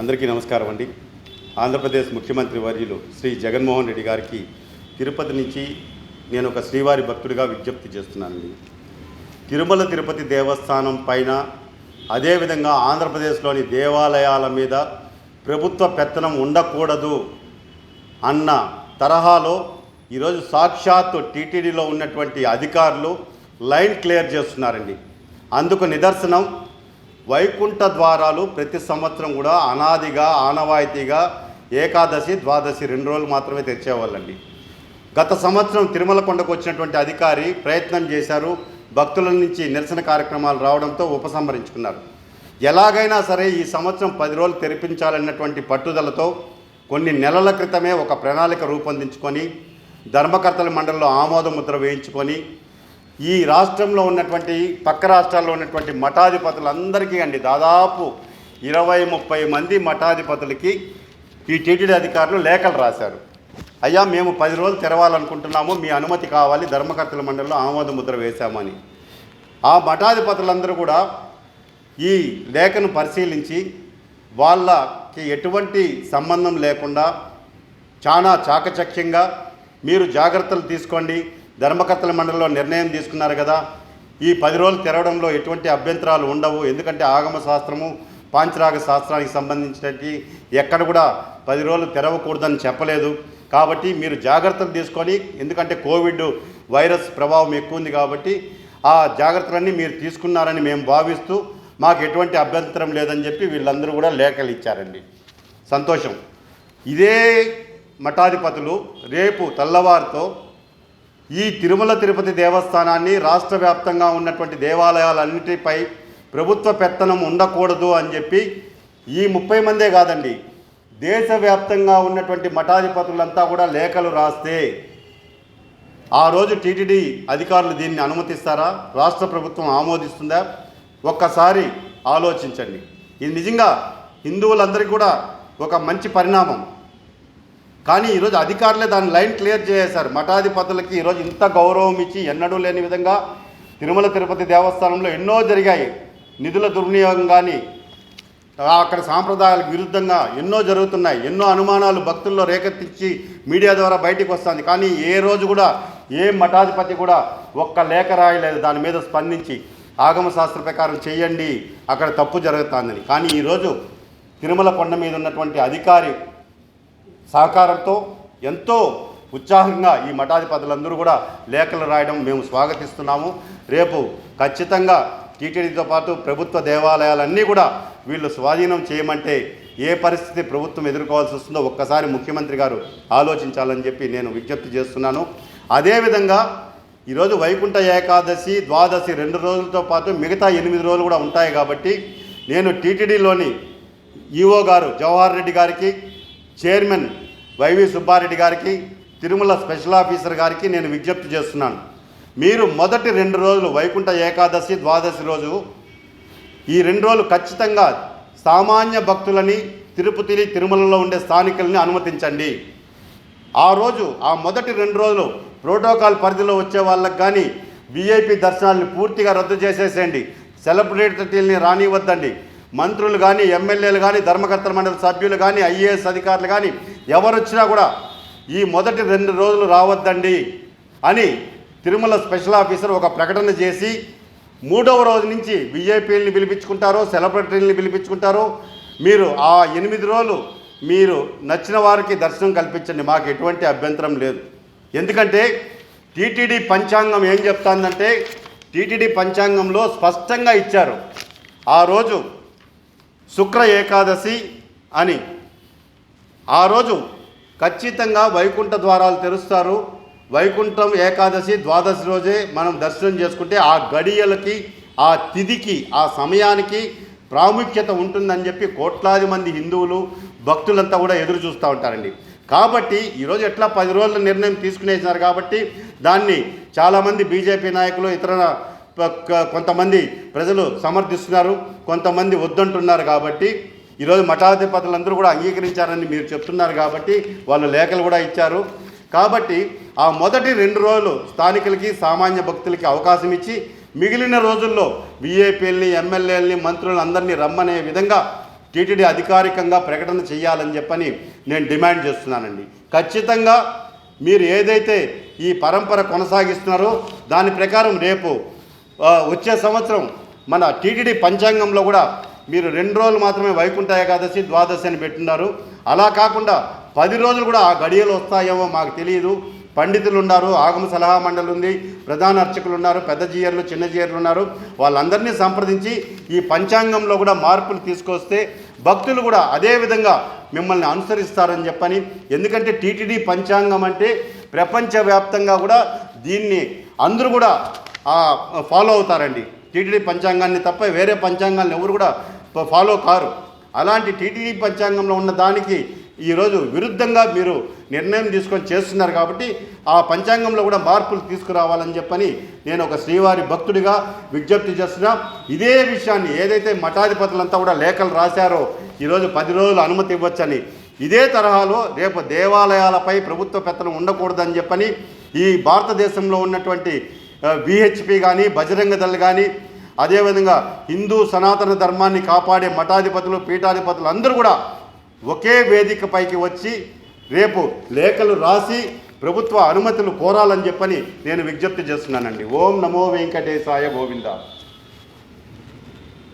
అందరికీ నమస్కారం అండి. ఆంధ్రప్రదేశ్ ముఖ్యమంత్రి వర్యులు శ్రీ జగన్మోహన్ రెడ్డి గారికి తిరుపతి నుంచి నేను ఒక శ్రీవారి భక్తుడిగా విజ్ఞప్తి చేస్తున్నానండి. తిరుమల తిరుపతి దేవస్థానం పైన అదేవిధంగా ఆంధ్రప్రదేశ్లోని దేవాలయాల మీద ప్రభుత్వ పెత్తనం ఉండకూడదు అన్న తరహాలో ఈరోజు సాక్షాత్తు టీటీడీలో ఉన్నటువంటి అధికారులు లైన్ క్లియర్ చేస్తున్నారండి. అందుకు నిదర్శనం వైకుంఠ ద్వారాలు ప్రతి సంవత్సరం కూడా అనాదిగా ఆనవాయితీగా ఏకాదశి ద్వాదశి 2 రోజులు మాత్రమే తెచ్చేవాళ్ళండి. గత సంవత్సరం తిరుమల కొండకు వచ్చినటువంటి అధికారి ప్రయత్నం చేశారు. భక్తుల నుంచి నిరసన కార్యక్రమాలు రావడంతో ఉపసంహరించుకున్నారు. ఎలాగైనా సరే ఈ సంవత్సరం 10 రోజులు తెరిపించాలన్నటువంటి పట్టుదలతో కొన్ని నెలల క్రితమే ఒక ప్రణాళిక రూపొందించుకొని ధర్మకర్తల మండలిలో ఆమోద ముద్ర వేయించుకొని ఈ రాష్ట్రంలో ఉన్నటువంటి పక్క రాష్ట్రాల్లో ఉన్నటువంటి మఠాధిపతులందరికీ దాదాపు 20-30 మంది మఠాధిపతులకి ఈ టీటీడీ అధికారులు లేఖలు రాశారు. అయ్యా, మేము 10 రోజులు తెరవాలనుకుంటున్నాము, మీ అనుమతి కావాలి, ధర్మకర్తల మండలిలో ఆమోద ముద్ర వేశామని. ఆ మఠాధిపతులందరూ కూడా ఈ లేఖను పరిశీలించి వాళ్ళకి ఎటువంటి సంబంధం లేకుండా చాలా చాకచక్యంగా మీరు జాగ్రత్తలు తీసుకోండి, ధర్మకర్తల మండలిలో నిర్ణయం తీసుకున్నారు కదా, ఈ 10 రోజులు తెరవడంలో ఎటువంటి అభ్యంతరాలు ఉండవు, ఎందుకంటే ఆగమ శాస్త్రము పాంచరాగ శాస్త్రానికి సంబంధించినట్టు ఎక్కడ కూడా 10 రోజులు తెరవకూడదని చెప్పలేదు. కాబట్టి మీరు జాగ్రత్తలు తీసుకొని, ఎందుకంటే కోవిడ్ వైరస్ ప్రభావం ఎక్కువ ఉంది కాబట్టి ఆ జాగ్రత్తలన్నీ మీరు తీసుకున్నారని మేము భావిస్తూ మాకు ఎటువంటి అభ్యంతరం లేదని చెప్పి వీళ్ళందరూ కూడా లేఖలు ఇచ్చారండి. సంతోషం. ఇదే మఠాధిపతులు రేపు తెల్లవారితో ఈ తిరుమల తిరుపతి దేవస్థానాన్ని రాష్ట్ర వ్యాప్తంగా ఉన్నటువంటి దేవాలయాలన్నిటిపై ప్రభుత్వ పెత్తనం ఉండకూడదు అని చెప్పి ఈ 30 మందే కాదండి, దేశవ్యాప్తంగా ఉన్నటువంటి మఠాధిపతులంతా కూడా లేఖలు రాస్తే ఆ రోజు టీటీడీ అధికారులు దీన్ని అనుమతిస్తారా? రాష్ట్ర ప్రభుత్వం ఆమోదిస్తుందా? ఒక్కసారి ఆలోచించండి. ఇది నిజంగా హిందువులందరికీ కూడా ఒక మంచి పరిణామం. కానీ ఈరోజు అధికారులే దాని లైన్ క్లియర్ చేశారు. మఠాధిపతులకి ఈరోజు ఇంత గౌరవం ఇచ్చి ఎన్నడూ లేని విధంగా తిరుమల తిరుపతి దేవస్థానంలో ఎన్నో జరిగాయి. నిధుల దుర్వినియోగం కానీ అక్కడ సాంప్రదాయాలకు విరుద్ధంగా ఎన్నో జరుగుతున్నాయి. ఎన్నో అనుమానాలు భక్తుల్లో రేకెత్తించి మీడియా ద్వారా బయటికి వస్తుంది. కానీ ఏ రోజు కూడా ఏ మఠాధిపతి కూడా ఒక్క లేఖ రాయలేదు దాని మీద స్పందించి ఆగమ శాస్త్ర ప్రకారం చేయండి, అక్కడ తప్పు జరుగుతుందని. కానీ ఈరోజు తిరుమల కొండ మీద ఉన్నటువంటి అధికారి సహకారంతో ఎంతో ఉత్సాహంగా ఈ మఠాధిపతులందరూ కూడా లేఖలు రాయడం మేము స్వాగతిస్తున్నాము. రేపు ఖచ్చితంగా టీటీడీతో పాటు ప్రభుత్వ దేవాలయాలన్నీ కూడా వీళ్ళు స్వాధీనం చేయమంటే ఏ పరిస్థితి ప్రభుత్వం ఎదుర్కోవాల్సి వస్తుందో ఒక్కసారి ముఖ్యమంత్రి గారు ఆలోచించాలని చెప్పి నేను విజ్ఞప్తి చేస్తున్నాను. అదేవిధంగా ఈరోజు వైకుంఠ ఏకాదశి ద్వాదశి 2 రోజులతో పాటు మిగతా 8 రోజులు కూడా ఉంటాయి. కాబట్టి నేను టీటీడీలోని ఈఓ గారు జవహర్ రెడ్డి గారికి, చైర్మన్ వైవి సుబ్బారెడ్డి గారికి, తిరుమల స్పెషల్ ఆఫీసర్ గారికి నేను విజ్ఞప్తి చేస్తున్నాను. మీరు మొదటి 2 రోజులు వైకుంఠ ఏకాదశి ద్వాదశి రోజు ఈ 2 రోజులు ఖచ్చితంగా సామాన్య భక్తులని తిరుపతి తిరుమలలో ఉండే స్థానికులని అనుమతించండి. ఆ రోజు ఆ మొదటి 2 రోజులు ప్రోటోకాల్ పరిధిలో వచ్చే వాళ్ళకి కానీ విఐపి దర్శనాలను పూర్తిగా రద్దు చేసేసేయండి. సెలబ్రిటీలని రానివద్దండి. మంత్రులు కానీ ఎమ్మెల్యేలు కానీ ధర్మకర్తల మండలి సభ్యులు కానీ ఐఏఎస్ అధికారులు కానీ ఎవరు వచ్చినా కూడా ఈ మొదటి 2 రోజులు రావద్దండి అని తిరుమల స్పెషల్ ఆఫీసర్ ఒక ప్రకటన చేసి 3వ రోజు నుంచి విఐపీలని పిలిపించుకుంటారో సెలబ్రిటీలని పిలిపించుకుంటారో మీరు ఆ 8 రోజులు మీరు నచ్చిన వారికి దర్శనం కల్పించండి, మాకు ఎటువంటి అభ్యంతరం లేదు. ఎందుకంటే టీటీడీ పంచాంగం ఏం చెప్తాందంటే టీటీడీ పంచాంగంలో స్పష్టంగా ఇచ్చారు ఆ రోజు శుక్ర ఏకాదశి అని. ఆ రోజు ఖచ్చితంగా వైకుంఠ ద్వారాలు తెరుస్తారు. వైకుంఠం ఏకాదశి ద్వాదశి రోజే మనం దర్శనం చేసుకుంటే ఆ గడియలకి ఆ తిథికి ఆ సమయానికి ప్రాముఖ్యత ఉంటుందని చెప్పి కోట్లాది మంది హిందువులు భక్తులంతా కూడా ఎదురు చూస్తూ ఉంటారండి. కాబట్టి ఈరోజు ఎట్లా 10 రోజుల నిర్ణయం తీసుకునేసినారు కాబట్టి దాన్ని చాలామంది బీజేపీ నాయకులు ఇతర కొంతమంది ప్రజలు సమర్థిస్తున్నారు, కొంతమంది వద్దంటున్నారు. కాబట్టి ఈరోజు మఠాధిపతులందరూ కూడా అంగీకరించారని మీరు చెప్తున్నారు కాబట్టి వాళ్ళు లేఖలు కూడా ఇచ్చారు. కాబట్టి ఆ మొదటి 2 రోజులు స్థానికులకి సామాన్య భక్తులకి అవకాశం ఇచ్చి మిగిలిన రోజుల్లో వీఐపీలని ఎమ్మెల్యేలని మంత్రులను అందరినీ రమ్మనే విధంగా టీటీడీ అధికారికంగా ప్రకటన చేయాలని చెప్పని నేను డిమాండ్ చేస్తున్నానండి. ఖచ్చితంగా మీరు ఏదైతే ఈ పరంపర కొనసాగిస్తున్నారో దాని ప్రకారం రేపు వచ్చే సంవత్సరం మన టీటీడీ పంచాంగంలో కూడా మీరు 2 రోజులు మాత్రమే వైకుంఠ ఏకాదశి ద్వాదశి అని పెట్టున్నారు. అలా కాకుండా 10 రోజులు కూడా ఆ గడియలు వస్తాయేమో మాకు తెలియదు. పండితులు ఉన్నారు, ఆగమ సలహా మండలి ఉంది, ప్రధాన అర్చకులు ఉన్నారు, పెద్ద జీయర్లు చిన్న జీయర్లు ఉన్నారు. వాళ్ళందరినీ సంప్రదించి ఈ పంచాంగంలో కూడా మార్పులు తీసుకొస్తే భక్తులు కూడా అదే విధంగా మిమ్మల్ని అనుసరిస్తారని చెప్పని. ఎందుకంటే టీటీడీ పంచాంగం అంటే ప్రపంచవ్యాప్తంగా కూడా దీన్ని అందరూ కూడా ఫాలో అవుతారండి. టీటీడీ పంచాంగాన్ని తప్ప వేరే పంచాంగాలను ఎవరు కూడా ఫాలో కారు. అలాంటి టీటీడీ పంచాంగంలో ఉన్న దానికి ఈరోజు విరుద్ధంగా మీరు నిర్ణయం తీసుకొని చేస్తున్నారు. కాబట్టి ఆ పంచాంగంలో కూడా మార్పులు తీసుకురావాలని చెప్పని నేను ఒక శ్రీవారి భక్తుడిగా విజ్ఞప్తి చేస్తున్నా. ఇదే విషయాన్ని ఏదైతే మఠాధిపతులంతా కూడా లేఖలు రాశారో ఈరోజు 10 రోజులు అనుమతి ఇవ్వచ్చని, ఇదే తరహాలో రేపు దేవాలయాలపై ప్రభుత్వ పెత్తనం ఉండకూడదని చెప్పని ఈ భారతదేశంలో ఉన్నటువంటి విహెచ్పి కానీ బజరంగ దళ్ కానీ అదేవిధంగా హిందూ సనాతన ధర్మాన్ని కాపాడే మఠాధిపతులు పీఠాధిపతులు అందరూ కూడా ఒకే వేదికపైకి వచ్చి రేపు లేఖలు రాసి ప్రభుత్వ అనుమతులు కోరాలని చెప్పని నేను విజ్ఞప్తి చేస్తున్నానండి. ఓం నమో వెంకటేశాయ గోవింద.